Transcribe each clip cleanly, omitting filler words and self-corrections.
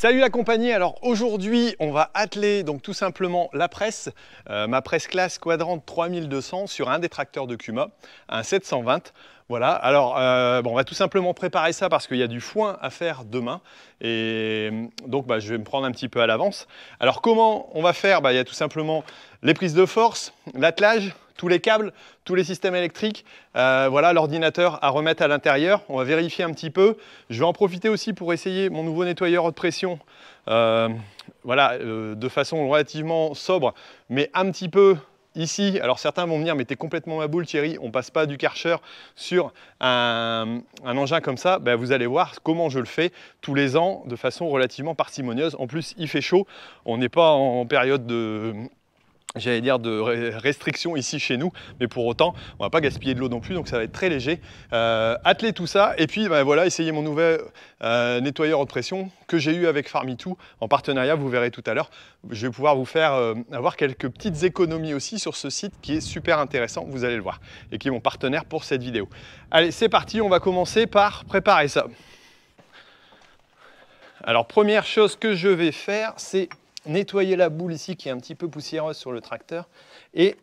Salut la compagnie, alors aujourd'hui on va atteler donc tout simplement la presse, ma presse classe Quadrant 3200 sur un des tracteurs de Kuma, un 720. Voilà, alors bon, on va tout simplement préparer ça parce qu'il y a du foin à faire demain et donc je vais me prendre un petit peu à l'avance. Alors comment on va faire? Il y a tout simplement les prises de force, l'attelage, tous les câbles, tous les systèmes électriques, voilà l'ordinateur à remettre à l'intérieur. On va vérifier un petit peu. Je vais en profiter aussi pour essayer mon nouveau nettoyeur haute pression, de façon relativement sobre, mais un petit peu ici. Alors certains vont me dire, mais t'es complètement ma boule Thierry, on passe pas du Karcher sur un engin comme ça. Vous allez voir comment je le fais tous les ans de façon relativement parcimonieuse. En plus, il fait chaud, on n'est pas en période de... j'allais dire de restriction ici chez nous, mais pour autant, on va pas gaspiller de l'eau non plus, donc ça va être très léger. Atteler tout ça, et puis voilà, essayer mon nouvel nettoyeur haute pression que j'ai eu avec Farmitou en partenariat, vous verrez tout à l'heure. Je vais pouvoir vous faire avoir quelques petites économies aussi sur ce site qui est super intéressant, vous allez le voir, et qui est mon partenaire pour cette vidéo. Allez, c'est parti, on va commencer par préparer ça. Alors, première chose que je vais faire, c'est nettoyer la boule ici qui est un petit peu poussiéreuse sur le tracteur et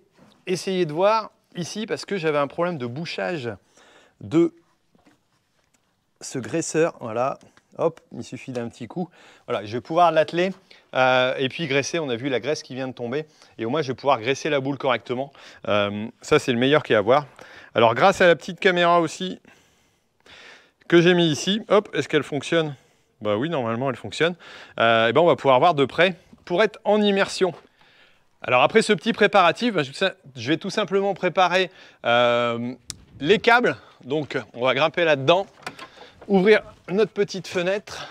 essayer de voir ici parce que j'avais un problème de bouchage de ce graisseur. Voilà, hop, il suffit d'un petit coup. Voilà, je vais pouvoir l'atteler et puis graisser. On a vu la graisse qui vient de tomber et au moins je vais pouvoir graisser la boule correctement. Ça, c'est le meilleur qu'il y a à voir. Alors, grâce à la petite caméra aussi que j'ai mis ici, hop, est-ce qu'elle fonctionne? Bah oui, normalement elle fonctionne. On va pouvoir voir de près pour être en immersion. Alors après ce petit préparatif, je vais tout simplement préparer les câbles. Donc on va grimper là-dedans, ouvrir notre petite fenêtre.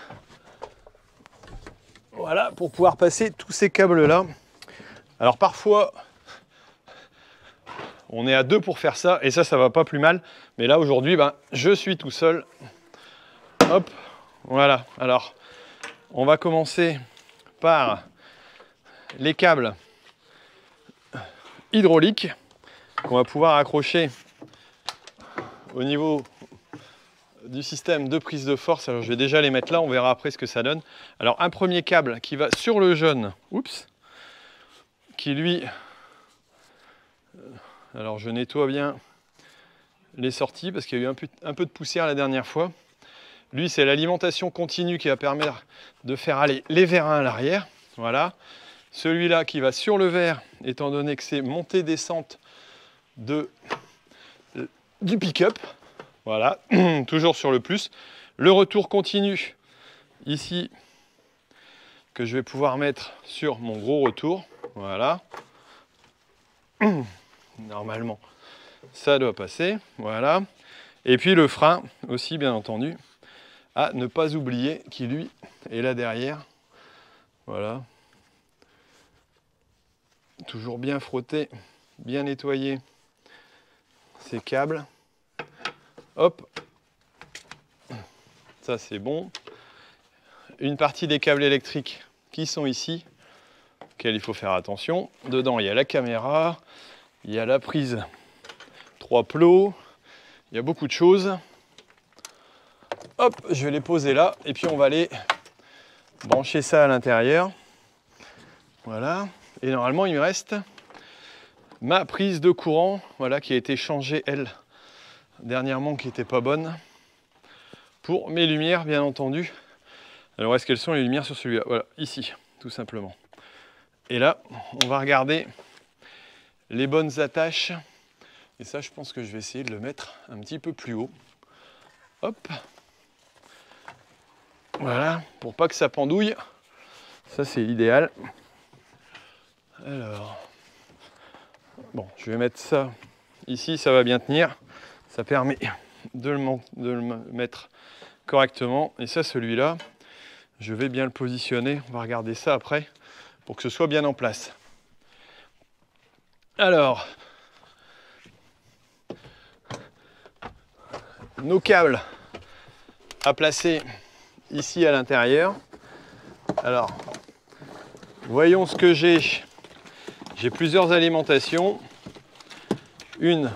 Voilà, pour pouvoir passer tous ces câbles-là. Alors parfois, on est à deux pour faire ça, et ça va pas plus mal. Mais là aujourd'hui, je suis tout seul. Hop, voilà. Alors, on va commencer par les câbles hydrauliques qu'on va pouvoir accrocher au niveau du système de prise de force. Alors je vais déjà les mettre là, on verra après ce que ça donne. Alors un premier câble qui va sur le jaune, oups, qui lui, alors je nettoie bien les sorties parce qu'il y a eu un peu de poussière la dernière fois. Lui, c'est l'alimentation continue qui va permettre de faire aller les vérins à l'arrière. Voilà. Celui-là qui va sur le verre, étant donné que c'est montée-descente du pick-up. Voilà, toujours sur le plus. Le retour continu, ici, que je vais pouvoir mettre sur mon gros retour. Voilà. Normalement, ça doit passer. Voilà. Et puis le frein aussi, bien entendu, à ne pas oublier, qui lui est là derrière. Voilà. Toujours bien frotter, bien nettoyer ces câbles. Hop. Ça c'est bon. Une partie des câbles électriques qui sont ici, auxquels il faut faire attention. Dedans il y a la caméra, il y a la prise 3 plots, il y a beaucoup de choses. Hop, je vais les poser là et puis on va aller brancher ça à l'intérieur. Voilà. Et normalement, il me reste ma prise de courant, voilà, qui a été changée, elle, dernièrement, qui n'était pas bonne, pour mes lumières, bien entendu. Alors, où est-ce qu'elles sont, les lumières sur celui-là? Voilà, ici, tout simplement. Et là, on va regarder les bonnes attaches. Et ça, je pense que je vais essayer de le mettre un petit peu plus haut. Hop. Voilà, pour pas que ça pendouille. Ça, c'est l'idéal. Alors, bon, je vais mettre ça ici, ça va bien tenir. Ça permet de le mettre correctement. Et ça, celui-là, je vais bien le positionner. On va regarder ça après pour que ce soit bien en place. Alors, nos câbles à placer ici à l'intérieur. Alors, voyons ce que j'ai. J'ai plusieurs alimentations. Une,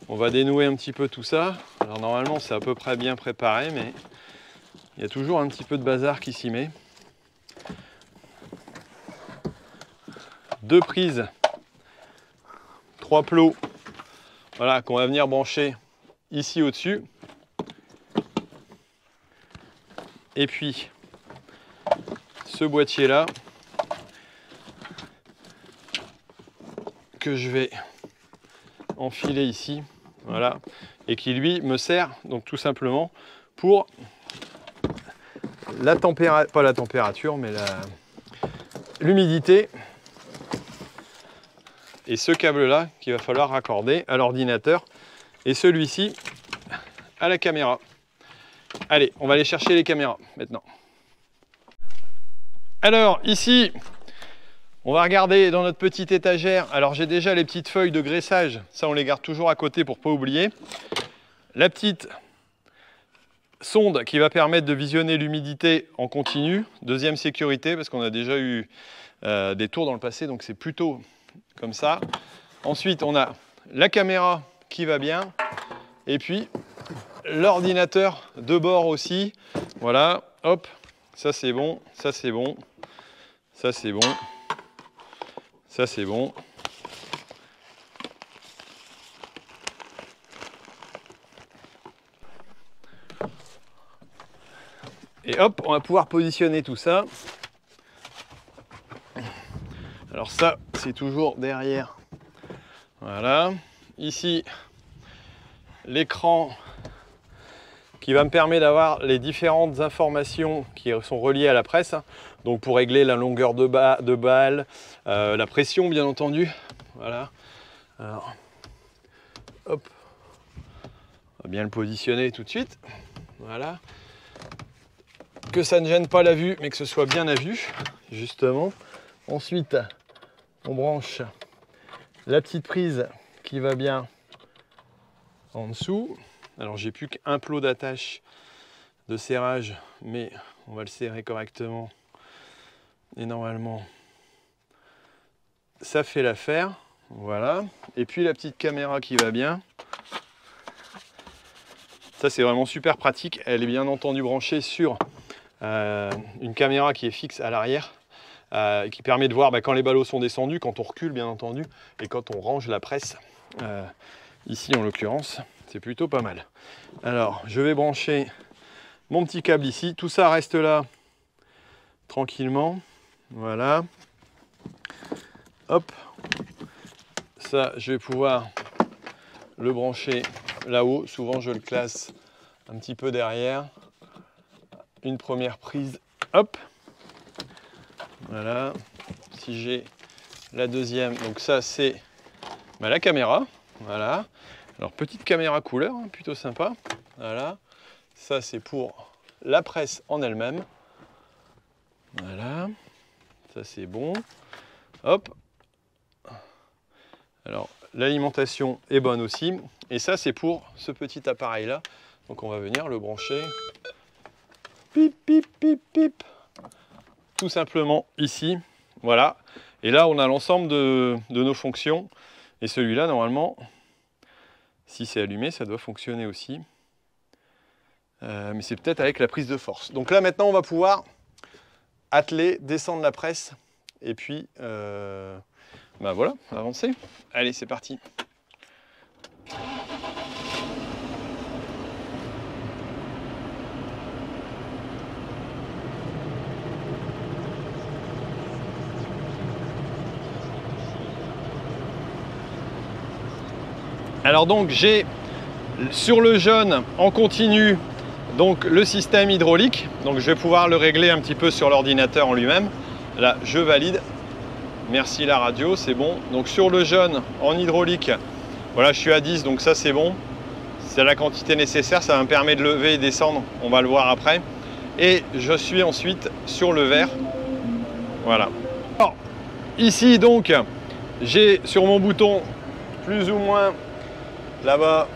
on va dénouer un petit peu tout ça. Alors normalement c'est à peu près bien préparé, mais Il y a toujours un petit peu de bazar qui s'y met. 2 prises, 3 plots, voilà, qu'on va venir brancher ici au-dessus. Et puis, ce boîtier-là, que je vais enfiler ici, voilà, et qui lui me sert donc tout simplement pour la température, pas la température, mais l'humidité. Et ce câble-là qu'il va falloir raccorder à l'ordinateur et celui-ci à la caméra. Allez, on va aller chercher les caméras maintenant. Alors ici, on va regarder dans notre petite étagère. Alors j'ai déjà les petites feuilles de graissage, ça on les garde toujours à côté pour ne pas oublier. La petite sonde qui va permettre de visionner l'humidité en continu. Deuxième sécurité, parce qu'on a déjà eu des tours dans le passé, donc c'est plutôt comme ça. Ensuite, on a la caméra qui va bien. Et puis, l'ordinateur de bord aussi. Voilà, hop, ça c'est bon, ça c'est bon, ça c'est bon, ça c'est bon. Et hop, on va pouvoir positionner tout ça. Alors ça, c'est toujours derrière. Voilà. Ici, l'écran qui va me permettre d'avoir les différentes informations qui sont reliées à la presse. Donc pour régler la longueur de balle, la pression bien entendu. Voilà. Alors, hop. On va bien le positionner tout de suite. Voilà. Que ça ne gêne pas la vue, mais que ce soit bien à vue, justement. Ensuite, on branche la petite prise qui va bien en dessous. Alors, j'ai plus qu'un plot d'attache de serrage, mais on va le serrer correctement. Et normalement, ça fait l'affaire. Voilà. Et puis, la petite caméra qui va bien. Ça, c'est vraiment super pratique. Elle est bien entendu branchée sur une caméra qui est fixe à l'arrière. Qui permet de voir quand les ballots sont descendus, quand on recule bien entendu, et quand on range la presse. Ici en l'occurrence, c'est plutôt pas mal. Alors, je vais brancher mon petit câble ici. Tout ça reste là, tranquillement. Voilà. Hop. Ça, je vais pouvoir le brancher là-haut. Souvent, je le classe un petit peu derrière. Une première prise. Hop. Voilà, si j'ai la deuxième, donc ça c'est la caméra, voilà. Alors petite caméra couleur, hein, plutôt sympa, voilà. Ça c'est pour la presse en elle-même, voilà. Ça c'est bon, hop. Alors l'alimentation est bonne aussi, et ça c'est pour ce petit appareil là. Donc on va venir le brancher, pip pip pip pip. Tout simplement ici, voilà. Et là, on a l'ensemble de nos fonctions. Et celui-là, normalement, si c'est allumé, ça doit fonctionner aussi. Mais c'est peut-être avec la prise de force. Donc là, maintenant, on va pouvoir atteler, descendre la presse. Et puis, voilà, avancer. Allez, c'est parti. Alors donc j'ai sur le jaune en continu donc le système hydraulique, donc je vais pouvoir le régler un petit peu sur l'ordinateur en lui-même. Là je valide, merci la radio, c'est bon. Donc sur le jaune en hydraulique, voilà, je suis à 10, donc ça c'est bon, c'est la quantité nécessaire, ça va me permettre de lever et descendre, on va le voir après. Et je suis ensuite sur le vert, voilà. Alors, ici donc j'ai sur mon bouton plus ou moins là-bas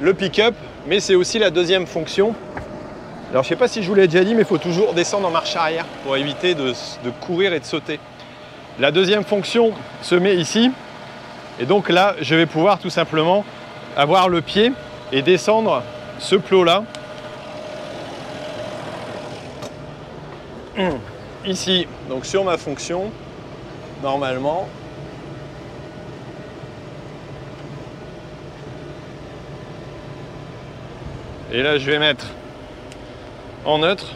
le pick-up, mais c'est aussi la deuxième fonction. Alors je ne sais pas si je vous l'ai déjà dit, mais il faut toujours descendre en marche arrière pour éviter de courir et de sauter. La deuxième fonction se met ici, et donc là je vais pouvoir tout simplement avoir le pied et descendre ce plot là. ici, donc sur ma fonction, normalement. Et là, je vais mettre en neutre.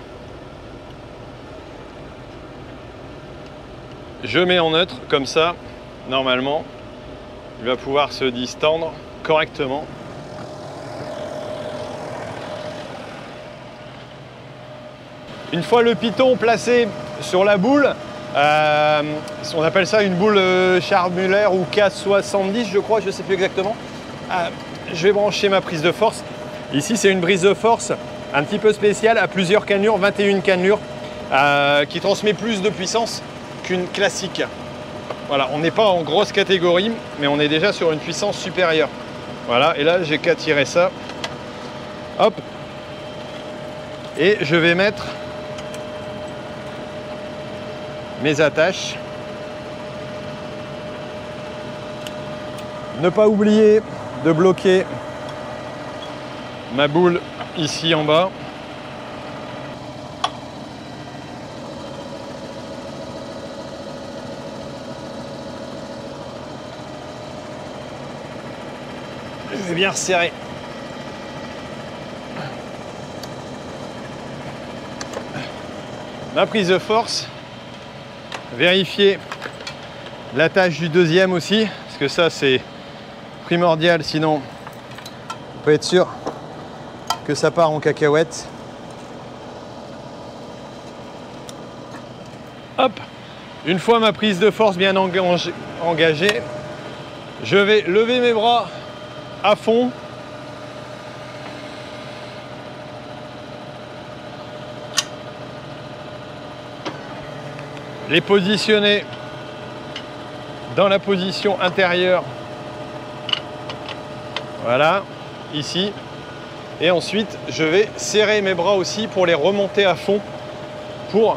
Je mets en neutre, comme ça, normalement, il va pouvoir se distendre correctement. Une fois le piton placé sur la boule, on appelle ça une boule Charmuller ou K70, je crois, je ne sais plus exactement. Je vais brancher ma prise de force. Ici, c'est une prise de force un petit peu spéciale à plusieurs cannelures, 21 cannelures, qui transmet plus de puissance qu'une classique. Voilà, on n'est pas en grosse catégorie, mais on est déjà sur une puissance supérieure. Voilà, et là, j'ai qu'à tirer ça. Hop. Et je vais mettre mes attaches. Ne pas oublier de bloquer ma boule ici en bas. Je vais bien resserrer. Ma prise de force. Vérifier l'attache du deuxième aussi, parce que ça c'est primordial, sinon on peut être sûr que ça part en cacahuète. Hop, une fois ma prise de force bien engagée, je vais lever mes bras à fond. Les positionner dans la position intérieure. Voilà, ici. Et ensuite, je vais serrer mes bras aussi pour les remonter à fond. Donc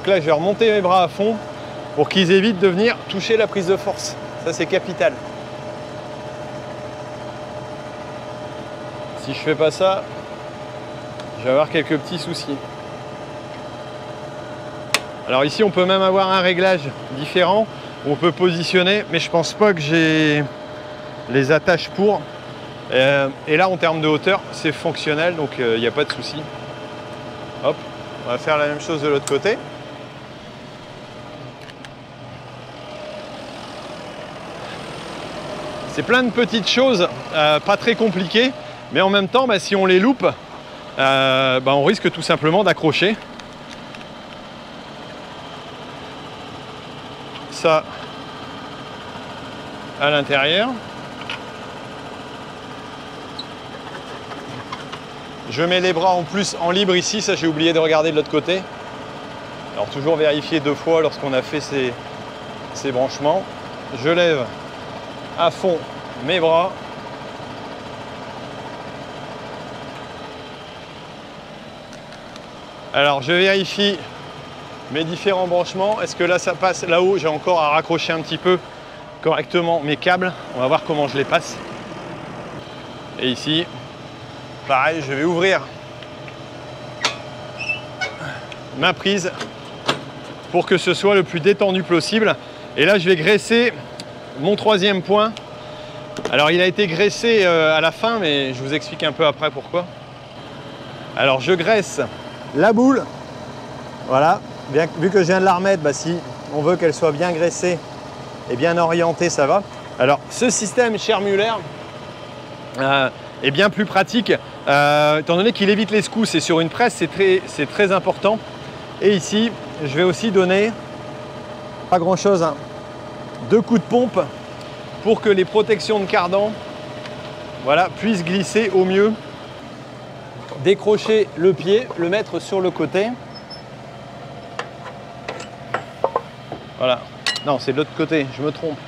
là, je vais remonter mes bras à fond pour qu'ils évitent de venir toucher la prise de force. Ça, c'est capital. Si je fais pas ça, je vais avoir quelques petits soucis. Alors ici, on peut même avoir un réglage différent. On peut positionner, mais je pense pas que j'ai les attaches pour. Et là, en termes de hauteur, c'est fonctionnel, donc il n'y a pas de souci. Hop, on va faire la même chose de l'autre côté. C'est plein de petites choses, pas très compliquées, mais en même temps, si on les loupe, on risque tout simplement d'accrocher. Ça à l'intérieur. Je mets les bras en plus en libre ici, ça j'ai oublié de regarder de l'autre côté. Alors toujours vérifier 2 fois lorsqu'on a fait ces branchements. Je lève à fond mes bras. Alors je vérifie mes différents branchements. Est-ce que là ça passe? Là-haut, j'ai encore à raccrocher un petit peu correctement mes câbles. On va voir comment je les passe. Et ici, pareil, je vais ouvrir ma prise pour que ce soit le plus détendu possible. Et là, je vais graisser mon 3e point. Alors, il a été graissé à la fin, mais je vous explique un peu après pourquoi. Alors, je graisse la boule. Voilà. Vu que je viens de la remettre, si on veut qu'elle soit bien graissée et bien orientée, ça va. Alors, ce système Charmuller est bien plus pratique, étant donné qu'il évite les secousses. Et sur une presse, c'est très important. Et ici, je vais aussi donner, pas grand-chose, 2 coups de pompe pour que les protections de cardan, voilà, puissent glisser au mieux. Décrocher le pied, le mettre sur le côté. Voilà. Non, c'est de l'autre côté, je me trompe.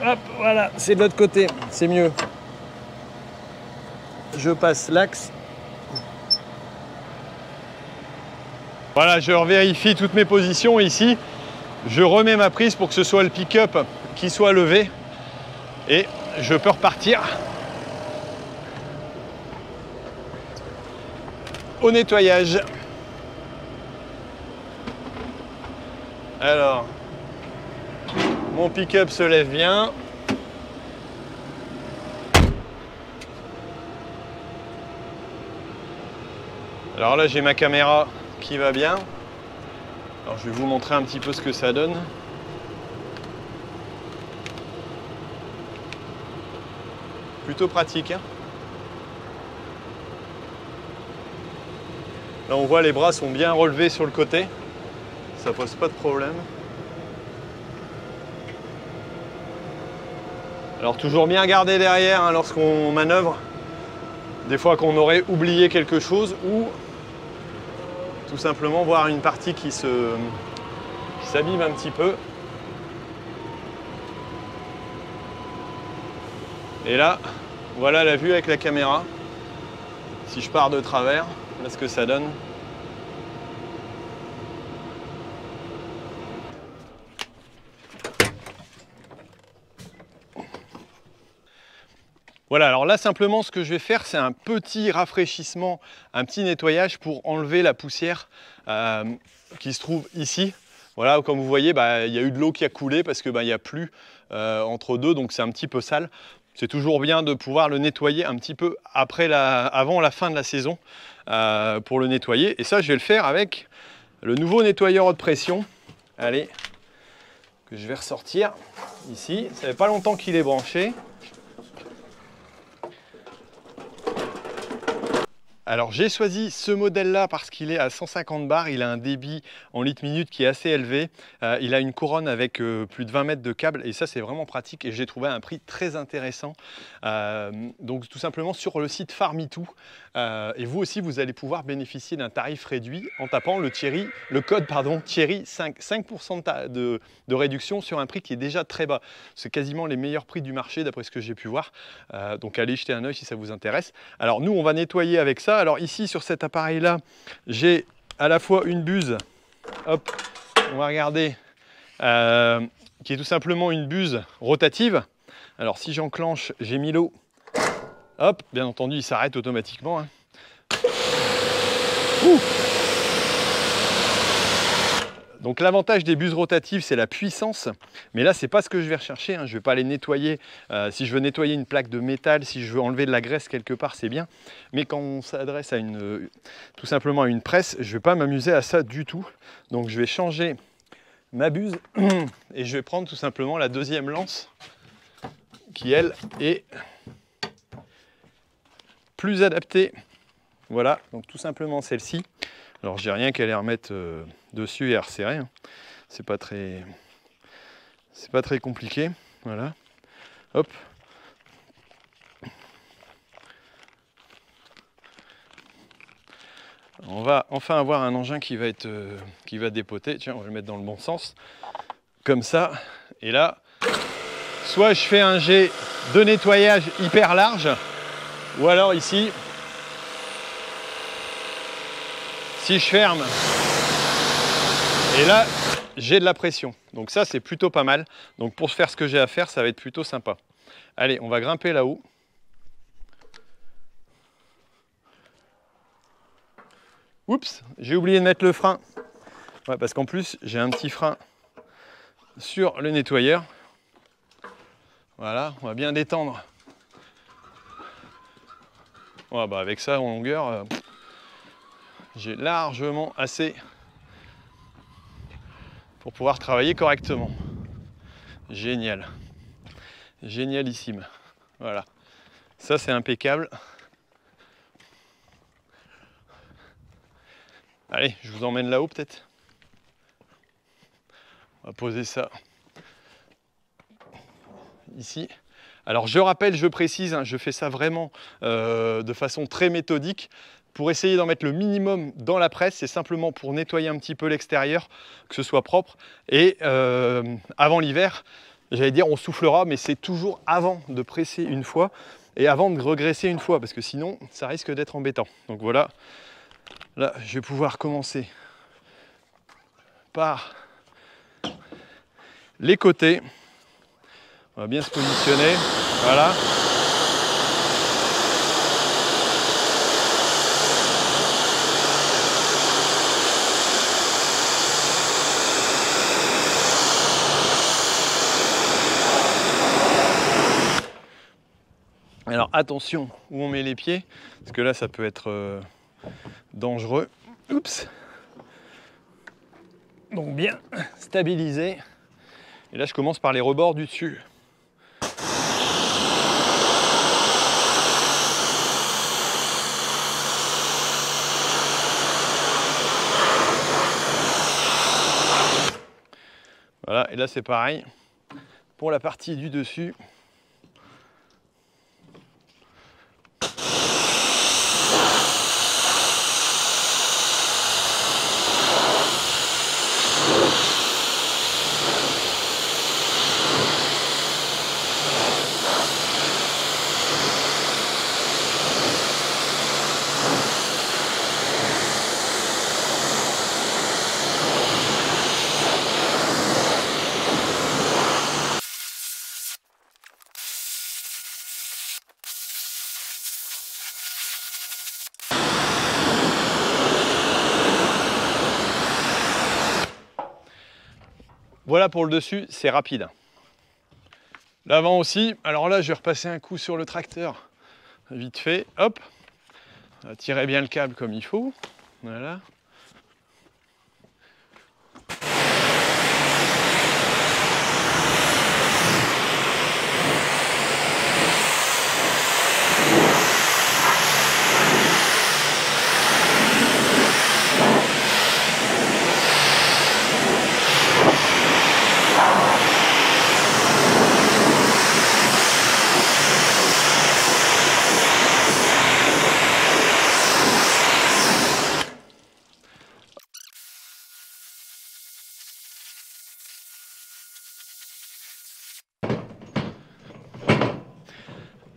Hop, voilà, c'est de l'autre côté, c'est mieux. Je passe l'axe. Voilà, je revérifie toutes mes positions ici. Je remets ma prise pour que ce soit le pick-up qui soit levé. Et je peux repartir au nettoyage. Alors, mon pick-up se lève bien. Alors là, j'ai ma caméra qui va bien. Alors, je vais vous montrer un petit peu ce que ça donne. Plutôt pratique, hein. Là, on voit les bras sont bien relevés sur le côté. Ça pose pas de problème. Alors toujours bien garder derrière, hein, lorsqu'on manœuvre. Des fois qu'on aurait oublié quelque chose ou tout simplement voir une partie qui s'abîme un petit peu. Et là, voilà la vue avec la caméra. Si je pars de travers, voilà ce que ça donne. Voilà, alors là simplement ce que je vais faire, c'est un petit rafraîchissement, un petit nettoyage pour enlever la poussière qui se trouve ici. Voilà, comme vous voyez, il y a eu de l'eau qui a coulé parce qu'il n'y a plus entre deux, donc c'est un petit peu sale. C'est toujours bien de pouvoir le nettoyer un petit peu avant la fin de la saison pour le nettoyer. Et ça, je vais le faire avec le nouveau nettoyeur haute pression. Allez, que je vais ressortir ici. Ça fait pas longtemps qu'il est branché. Alors j'ai choisi ce modèle-là parce qu'il est à 150 bars, il a un débit en litres minutes qui est assez élevé, il a une couronne avec plus de 20 mètres de câble et ça c'est vraiment pratique et j'ai trouvé un prix très intéressant. Donc tout simplement sur le site Farmitou et vous aussi vous allez pouvoir bénéficier d'un tarif réduit en tapant le code Thierry 5% de réduction sur un prix qui est déjà très bas. C'est quasiment les meilleurs prix du marché d'après ce que j'ai pu voir, donc allez jeter un œil si ça vous intéresse. Alors nous on va nettoyer avec ça. Alors ici sur cet appareil là j'ai à la fois une buse, hop, on va regarder, qui est tout simplement une buse rotative. Alors si j'enclenche, j'ai mis l'eau, hop, bien entendu il s'arrête automatiquement, hein. Donc l'avantage des buses rotatives, c'est la puissance, mais là c'est pas ce que je vais rechercher, hein. Je vais pas les nettoyer, si je veux nettoyer une plaque de métal, si je veux enlever de la graisse quelque part, c'est bien, mais quand on s'adresse à tout simplement à une presse, je vais pas m'amuser à ça du tout. Donc je vais changer ma buse et je vais prendre tout simplement la deuxième lance qui elle est plus adaptée. Voilà, donc tout simplement celle-ci. Alors j'ai rien qu'à les remettre dessus et à resserrer, hein. C'est pas très compliqué. Voilà. Hop. On va enfin avoir un engin qui va dépoter. Tiens, on va le mettre dans le bon sens. Comme ça. Et là, soit je fais un jet de nettoyage hyper large, ou alors ici, si je ferme, et là, j'ai de la pression. Donc ça, c'est plutôt pas mal. Donc pour faire ce que j'ai à faire, ça va être plutôt sympa. Allez, on va grimper là-haut. Oups, j'ai oublié de mettre le frein. Ouais, parce qu'en plus, j'ai un petit frein sur le nettoyeur. Voilà, on va bien détendre. Ouais, avec ça en longueur, j'ai largement assez pour pouvoir travailler correctement. Génial. Génialissime. Voilà. Ça, c'est impeccable. Allez, je vous emmène là-haut peut-être. On va poser ça ici. Alors je rappelle, je précise, hein, je fais ça vraiment de façon très méthodique. Pour essayer d'en mettre le minimum dans la presse, c'est simplement pour nettoyer un petit peu l'extérieur, que ce soit propre. Et avant l'hiver, j'allais dire on soufflera, mais c'est toujours avant de presser une fois et avant de regraisser une fois, parce que sinon ça risque d'être embêtant. Donc voilà, là je vais pouvoir commencer par les côtés. On va bien se positionner, voilà. attention où on met les pieds, parce que là ça peut être dangereux. Oups. Donc bien stabiliser. Et là je commence par les rebords du dessus. Voilà, et là c'est pareil pour la partie du dessus. Voilà pour le dessus, c'est rapide. L'avant aussi, alors là je vais repasser un coup sur le tracteur, vite fait, hop, tirez bien le câble comme il faut, voilà.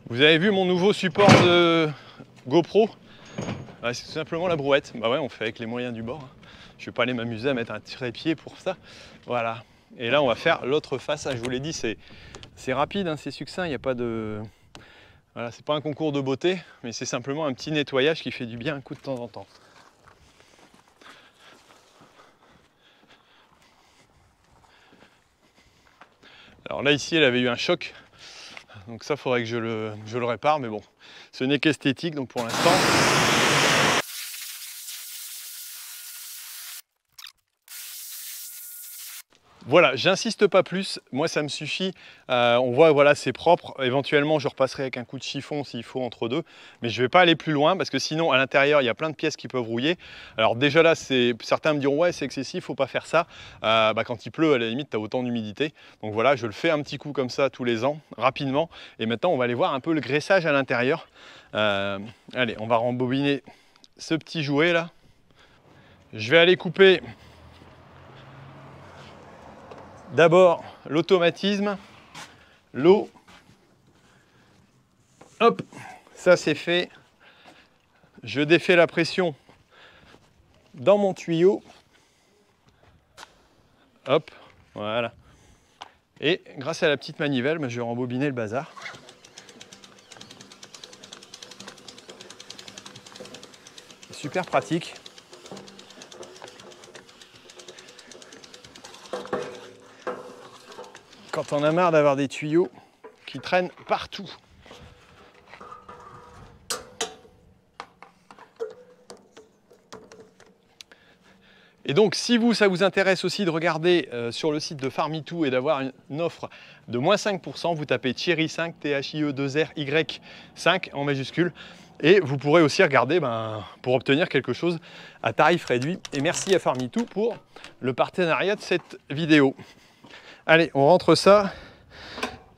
Vous avez vu mon nouveau support de GoPro? C'est tout simplement la brouette. Bah ouais, on fait avec les moyens du bord. Je ne vais pas aller m'amuser à mettre un trépied pour ça. Voilà. Et là, on va faire l'autre face. Je vous l'ai dit, c'est rapide, hein, c'est succinct. Il n'y a pas de... Voilà, c'est pas un concours de beauté, mais c'est simplement un petit nettoyage qui fait du bien un coup de temps en temps. Alors là, ici, elle avait eu un choc. Donc ça, il faudrait que je le répare, mais bon, ce n'est qu'esthétique, donc pour l'instant... Voilà, j'insiste pas plus, moi ça me suffit, on voit, voilà, c'est propre, éventuellement je repasserai avec un coup de chiffon s'il faut entre deux, mais je vais pas aller plus loin parce que sinon à l'intérieur il y a plein de pièces qui peuvent rouiller. Alors déjà là, certains me diront ouais c'est excessif, faut pas faire ça, quand il pleut à la limite tu as autant d'humidité, donc voilà, je le fais un petit coup comme ça tous les ans, rapidement, et maintenant on va aller voir un peu le graissage à l'intérieur. Allez, on va rembobiner ce petit jouet là, je vais aller couper d'abord l'automatisme, l'eau, hop, ça c'est fait. Je défais la pression dans mon tuyau, hop, voilà. Et grâce à la petite manivelle, je vais rembobiner le bazar. Super pratique. Quand on a marre d'avoir des tuyaux qui traînent partout. Et donc, si ça vous intéresse aussi de regarder sur le site de Farmitou et d'avoir une offre de moins 5%, vous tapez Thierry 5, THIE2RY 5 en majuscule. Et vous pourrez aussi regarder pour obtenir quelque chose à tarif réduit. Et merci à Farmitou pour le partenariat de cette vidéo. Allez, on rentre ça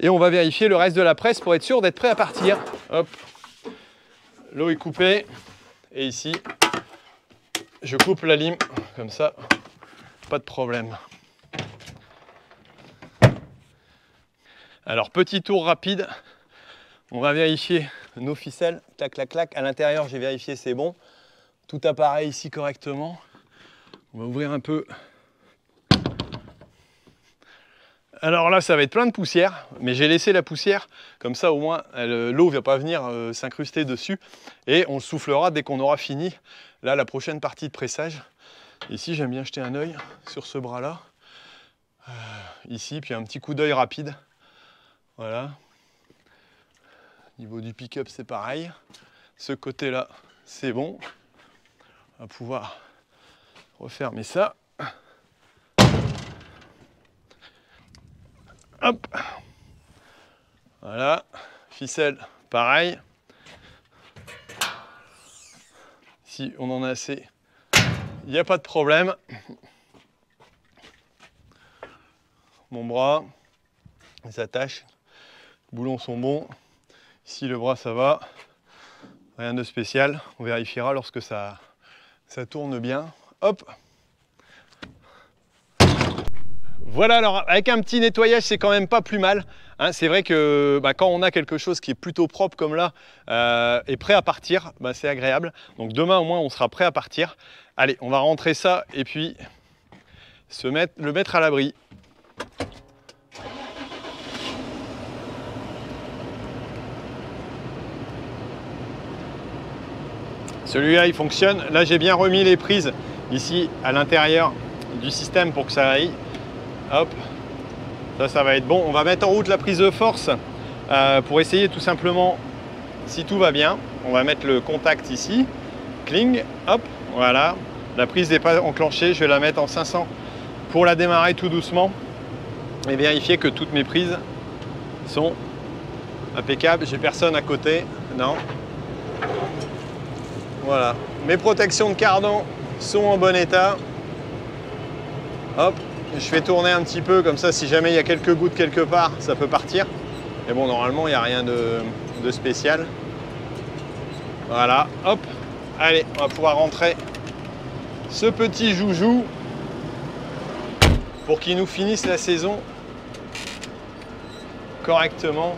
et on va vérifier le reste de la presse pour être sûr d'être prêt à partir. Hop, l'eau est coupée et ici, je coupe la lime comme ça, pas de problème. Alors, petit tour rapide, on va vérifier nos ficelles, clac, clac, clac. À l'intérieur, j'ai vérifié, c'est bon. Tout apparaît ici correctement. On va ouvrir un peu. Alors là, ça va être plein de poussière, mais j'ai laissé la poussière, comme ça au moins l'eau ne va pas venir s'incruster dessus et on le soufflera dès qu'on aura fini là la prochaine partie de pressage. Ici, j'aime bien jeter un œil sur ce bras-là, ici, puis un petit coup d'œil rapide, voilà. Au niveau du pick-up, c'est pareil. Ce côté-là, c'est bon. On va pouvoir refermer ça. Hop. Voilà. Ficelle, pareil. Si on en a assez, il n'y a pas de problème. Mon bras, les attaches, les boulons sont bons. Ici, le bras, ça va. Rien de spécial. On vérifiera lorsque ça tourne bien. Hop. Voilà, alors avec un petit nettoyage, c'est quand même pas plus mal. Hein, c'est vrai que quand on a quelque chose qui est plutôt propre comme là et prêt à partir, c'est agréable. Donc demain au moins on sera prêt à partir. Allez, on va rentrer ça et puis le mettre à l'abri. Celui-là il fonctionne. Là j'ai bien remis les prises ici à l'intérieur du système pour que ça aille. Hop, ça va être bon. On va mettre en route la prise de force pour essayer tout simplement si tout va bien. On va mettre le contact ici, cling, hop, voilà. La prise n'est pas enclenchée, je vais la mettre en 500 pour la démarrer tout doucement et vérifier que toutes mes prises sont impeccables. J'ai personne à côté, non. Voilà, mes protections de cardan sont en bon état. Hop. Je fais tourner un petit peu, comme ça, si jamais il y a quelques gouttes quelque part, ça peut partir. Mais bon, normalement, il n'y a rien de spécial. Voilà, hop. Allez, on va pouvoir rentrer ce petit joujou pour qu'il nous finisse la saison correctement.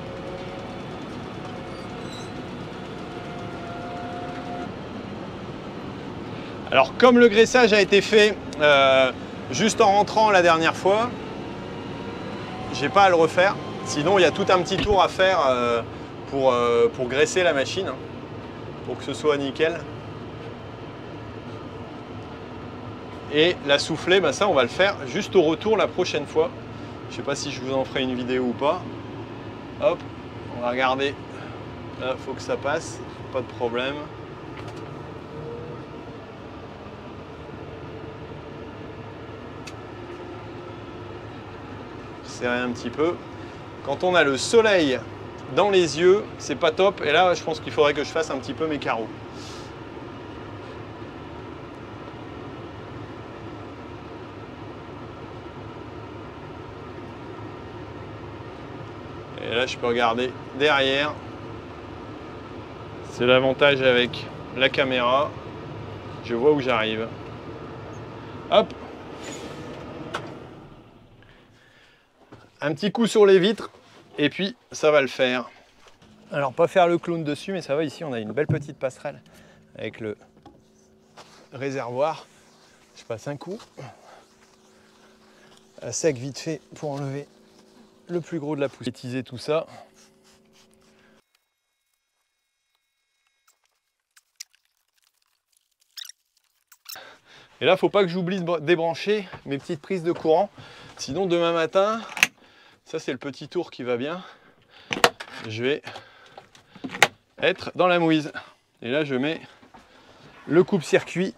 Alors, comme le graissage a été fait juste en rentrant la dernière fois, j'ai pas à le refaire. Sinon, il y a tout un petit tour à faire pour graisser la machine, hein, pour que ce soit nickel. Et la soufflée, ça, on va le faire juste au retour la prochaine fois. Je sais pas si je vous en ferai une vidéo ou pas. Hop, on va regarder. Là, faut que ça passe, pas de problème. Serrer un petit peu. Quand on a le soleil dans les yeux, c'est pas top. Et là, je pense qu'il faudrait que je fasse un petit peu mes carreaux. Et là, je peux regarder derrière. C'est l'avantage avec la caméra. Je vois où j'arrive. Hop. Un petit coup sur les vitres et puis ça va le faire. Alors pas faire le clown dessus, mais ça va, ici on a une belle petite passerelle avec le réservoir. Je passe un coup à sec vite fait pour enlever le plus gros de la poussière. Utiliser tout ça. Et là, faut pas que j'oublie de débrancher mes petites prises de courant. Sinon demain matin, ça c'est le petit tour qui va bien, je vais être dans la mouise. Et là je mets le coupe-circuit.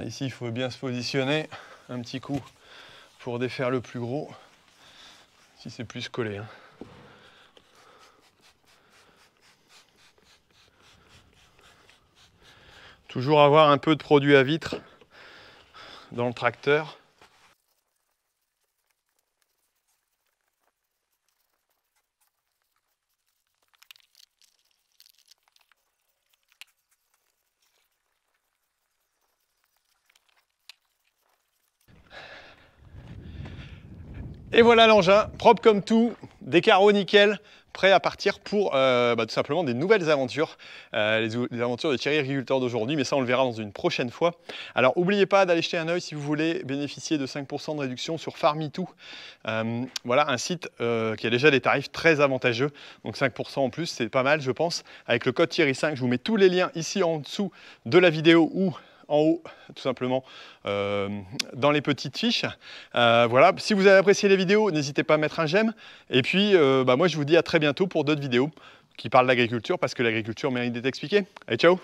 Ici il faut bien se positionner, un petit coup pour défaire le plus gros, si c'est plus collé. Toujours avoir un peu de produit à vitre dans le tracteur. Et voilà l'engin, propre comme tout, des carreaux nickel, prêt à partir pour tout simplement des nouvelles aventures, les aventures de Thierry Agriculteur d'aujourd'hui, mais ça on le verra dans une prochaine fois. Alors n'oubliez pas d'aller jeter un œil si vous voulez bénéficier de 5% de réduction sur Farmitou. Voilà un site qui a déjà des tarifs très avantageux, donc 5% en plus, c'est pas mal je pense. Avec le code Thierry5, je vous mets tous les liens ici en dessous de la vidéo ou en haut, tout simplement, dans les petites fiches. Voilà, si vous avez apprécié les vidéos, n'hésitez pas à mettre un j'aime. Et puis, moi, je vous dis à très bientôt pour d'autres vidéos qui parlent d'agriculture, parce que l'agriculture mérite d'être expliquée. Allez, ciao!